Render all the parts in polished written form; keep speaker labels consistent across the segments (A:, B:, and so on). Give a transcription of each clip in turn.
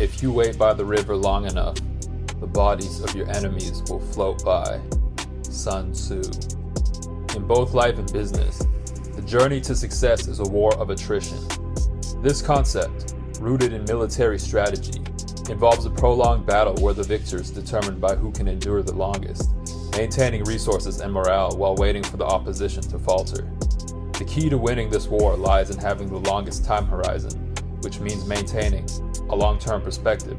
A: If you wait by the river long enough, the bodies of your enemies will float by. Sun Tzu. In both life and business, the journey to success is a war of attrition. This concept, rooted in military strategy, involves a prolonged battle where the victor is determined by who can endure the longest, maintaining resources and morale while waiting for the opposition to falter. The key to winning this war lies in having the longest time horizon, which means maintaining a long-term perspective,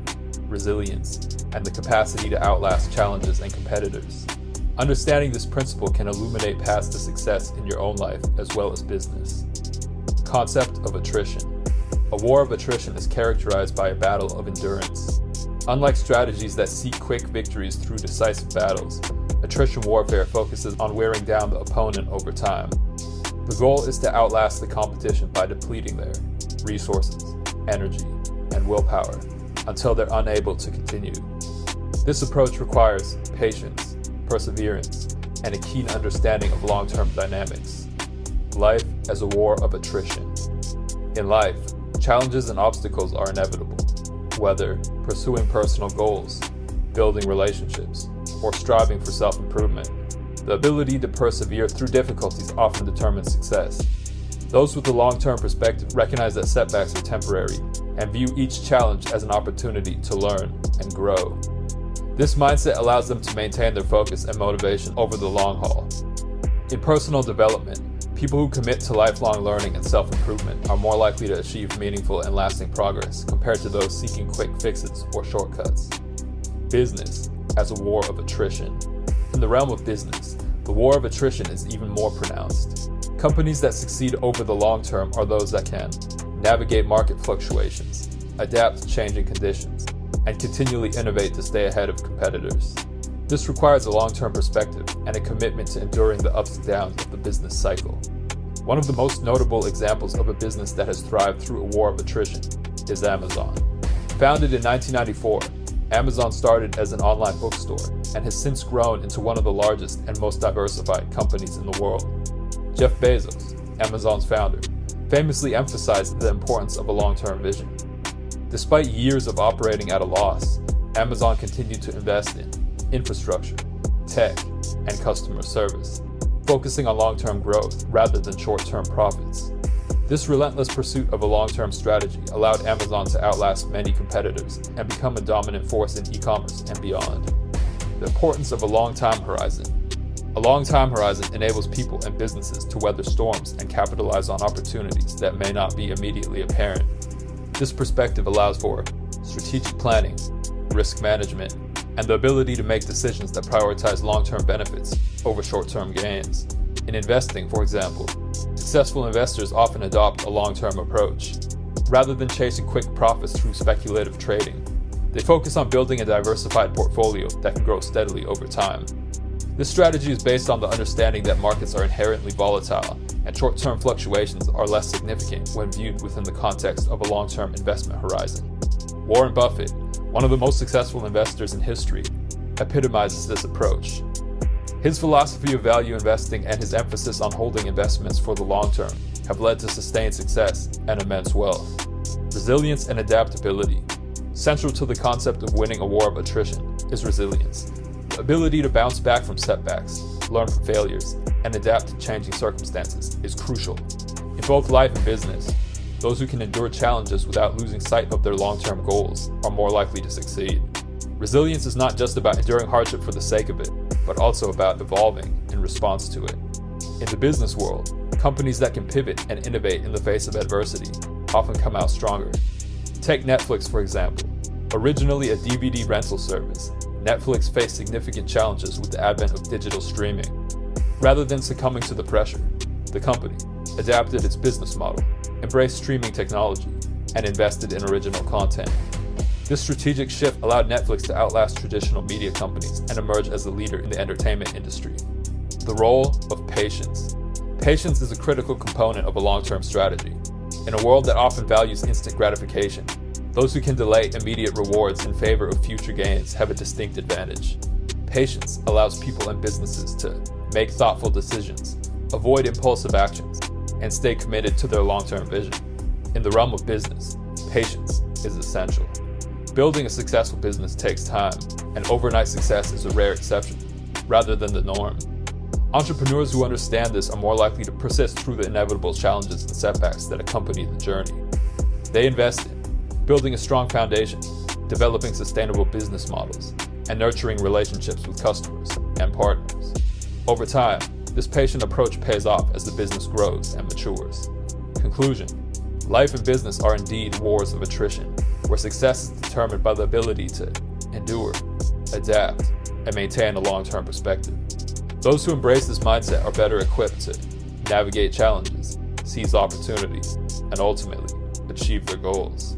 A: resilience, and the capacity to outlast challenges and competitors. Understanding this principle can illuminate paths to success in your own life as well as business. The concept of attrition. A war of attrition is characterized by a battle of endurance. Unlike strategies that seek quick victories through decisive battles, attrition warfare focuses on wearing down the opponent over time. The goal is to outlast the competition by depleting their resources, energy, and willpower until they're unable to continue. This approach requires patience, perseverance, and a keen understanding of long-term dynamics. Life as a war of attrition. In life, challenges and obstacles are inevitable. Whether pursuing personal goals, building relationships, or striving for self-improvement, the ability to persevere through difficulties often determines success. Those with a long-term perspective recognize that setbacks are temporary and view each challenge as an opportunity to learn and grow. This mindset allows them to maintain their focus and motivation over the long haul. In personal development, people who commit to lifelong learning and self-improvement are more likely to achieve meaningful and lasting progress compared to those seeking quick fixes or shortcuts. Business as a war of attrition. In the realm of business, the war of attrition is even more pronounced. Companies that succeed over the long term are those that can navigate market fluctuations, adapt to changing conditions, and continually innovate to stay ahead of competitors. This requires a long-term perspective and a commitment to enduring the ups and downs of the business cycle. One of the most notable examples of a business that has thrived through a war of attrition is Amazon. Founded in 1994, Amazon started as an online bookstore and has since grown into one of the largest and most diversified companies in the world. Jeff Bezos, Amazon's founder, famously emphasized the importance of a long-term vision. Despite years of operating at a loss, Amazon continued to invest in infrastructure, tech, and customer service, focusing on long-term growth rather than short-term profits. This relentless pursuit of a long-term strategy allowed Amazon to outlast many competitors and become a dominant force in e-commerce and beyond. The importance of a long time horizon. A long time horizon enables people and businesses to weather storms and capitalize on opportunities that may not be immediately apparent. This perspective allows for strategic planning, risk management, and the ability to make decisions that prioritize long-term benefits over short-term gains. In investing, for example, successful investors often adopt a long-term approach. Rather than chasing quick profits through speculative trading, they focus on building a diversified portfolio that can grow steadily over time. This strategy is based on the understanding that markets are inherently volatile and short-term fluctuations are less significant when viewed within the context of a long-term investment horizon. Warren Buffett, one of the most successful investors in history, epitomizes this approach. His philosophy of value investing and his emphasis on holding investments for the long term have led to sustained success and immense wealth. Resilience and adaptability. Central to the concept of winning a war of attrition is resilience. The ability to bounce back from setbacks, learn from failures, and adapt to changing circumstances is crucial. In both life and business, those who can endure challenges without losing sight of their long-term goals are more likely to succeed. Resilience is not just about enduring hardship for the sake of it, but also about evolving in response to it. In the business world, companies that can pivot and innovate in the face of adversity often come out stronger. Take Netflix, for example. Originally a DVD rental service, Netflix faced significant challenges with the advent of digital streaming. Rather than succumbing to the pressure, the company adapted its business model, embraced streaming technology, and invested in original content. This strategic shift allowed Netflix to outlast traditional media companies and emerge as a leader in the entertainment industry. The role of patience. Patience is a critical component of a long-term strategy. In a world that often values instant gratification, those who can delay immediate rewards in favor of future gains have a distinct advantage. Patience allows people and businesses to make thoughtful decisions, avoid impulsive actions, and stay committed to their long-term vision. In the realm of business, patience is essential. Building a successful business takes time, and overnight success is a rare exception, rather than the norm. Entrepreneurs who understand this are more likely to persist through the inevitable challenges and setbacks that accompany the journey. They invest in building a strong foundation, developing sustainable business models, and nurturing relationships with customers and partners. Over time, this patient approach pays off as the business grows and matures. Conclusion: life and business are indeed wars of attrition, where success is determined by the ability to endure, adapt, and maintain a long-term perspective. Those who embrace this mindset are better equipped to navigate challenges, seize opportunities, and ultimately achieve their goals.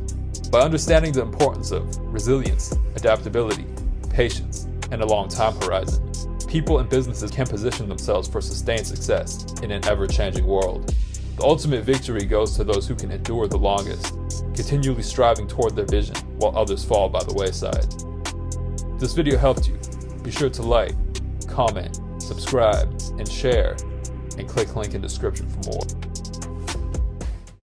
A: By understanding the importance of resilience, adaptability, patience, and a long time horizon, people and businesses can position themselves for sustained success in an ever-changing world. The ultimate victory goes to those who can endure the longest, continually striving toward their vision while others fall by the wayside. If this video helped you, be sure to like, comment, subscribe, and share, and click link in description for more.